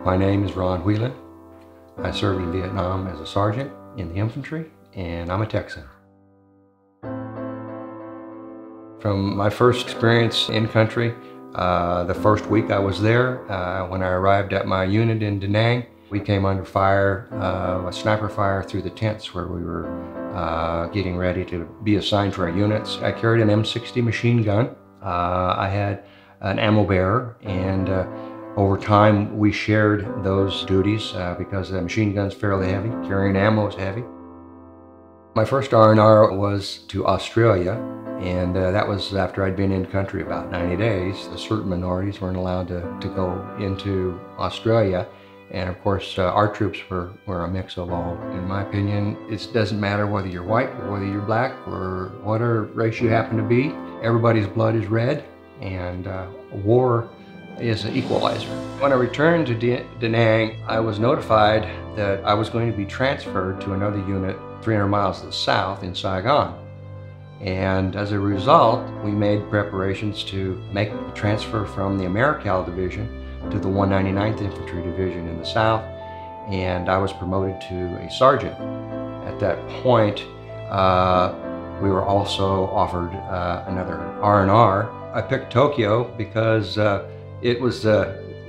My name is Whelan. I served in Vietnam as a sergeant in the infantry, and I'm a Texan. From my first experience in country, the first week I was there, when I arrived at my unit in Da Nang, we came under fire, a sniper fire through the tents where we were getting ready to be assigned for our units. I carried an M60 machine gun. I had an ammo bearer, and over time we shared those duties because the machine gun's fairly heavy, carrying ammo is heavy. My first R&R was to Australia, and that was after I'd been in country about 90 days. Certain minorities weren't allowed to go into Australia, and of course our troops were a mix of all. In my opinion, it doesn't matter whether you're white or whether you're black or whatever race you happen to be. Everybody's blood is red, and war is an equalizer. When I returned to Da Nang, I was notified that I was going to be transferred to another unit 300 miles to the south in Saigon. And as a result, we made preparations to make the transfer from the Americal Division to the 199th Infantry Division in the south, and I was promoted to a sergeant. At that point, we were also offered another R&R. I picked Tokyo because it was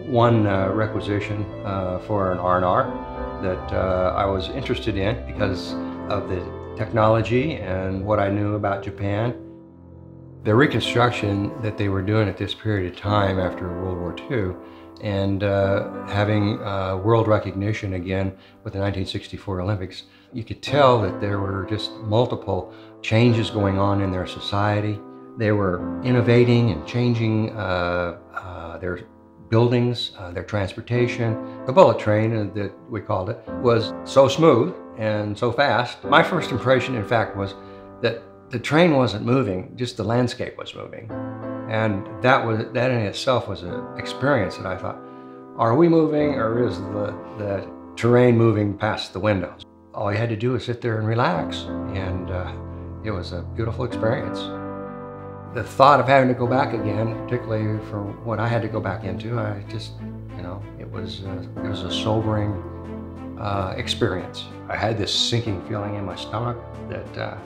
one requisition for an R&R that I was interested in because of the technology and what I knew about Japan. The reconstruction that they were doing at this period of time after World War II and having world recognition again with the 1964 Olympics, you could tell that there were just multiple changes going on in their society. They were innovating and changing their buildings, their transportation. The bullet train, that we called it, was so smooth and so fast. My first impression, in fact, was that the train wasn't moving, just the landscape was moving. And that in itself was an experience that I thought, are we moving, or is the terrain moving past the windows? All you had to do was sit there and relax, and it was a beautiful experience. The thought of having to go back again, particularly for what I had to go back into, I just, it was a sobering experience. I had this sinking feeling in my stomach that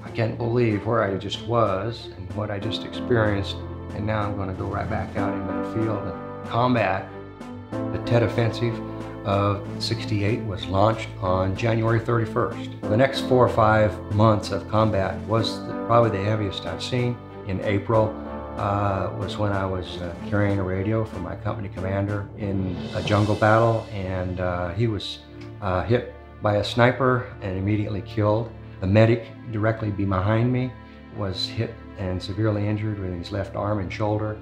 I can't believe where I just was and what I just experienced, and now I'm going to go right back out into the field and combat. The Tet Offensive of '68 was launched on January 31st. The next 4 or 5 months of combat was probably the heaviest I've seen. In April was when I was carrying a radio for my company commander in a jungle battle, and he was hit by a sniper and immediately killed. The medic directly behind me was hit and severely injured with his left arm and shoulder,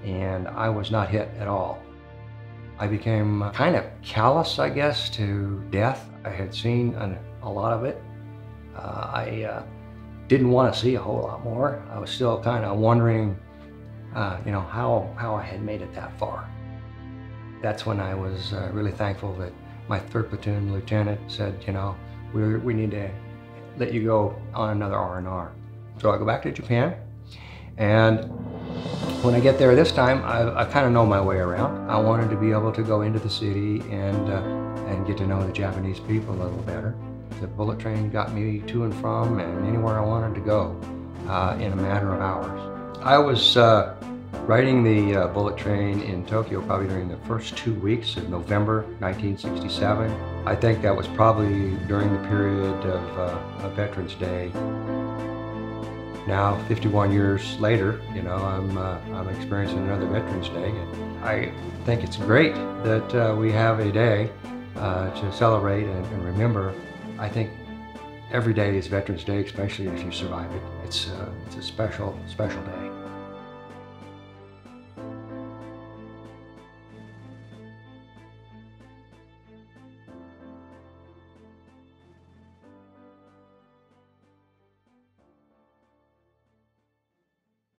and I was not hit at all. I became kind of callous, I guess, to death. I had seen a lot of it. I didn't want to see a whole lot more. I was still kind of wondering, how I had made it that far. That's when I was really thankful that my 3rd Platoon lieutenant said, we need to let you go on another R&R. So I go back to Japan, and when I get there this time, I kind of know my way around. I wanted to be able to go into the city and get to know the Japanese people a little better. The bullet train got me to and from and anywhere I wanted to go in a matter of hours. I was riding the bullet train in Tokyo probably during the first 2 weeks of November 1967. I think that was probably during the period of Veterans Day. Now, 51 years later, I'm experiencing another Veterans Day, and I think it's great that we have a day to celebrate and remember. I think every day is Veterans Day, especially if you survive it. It's a special, special day.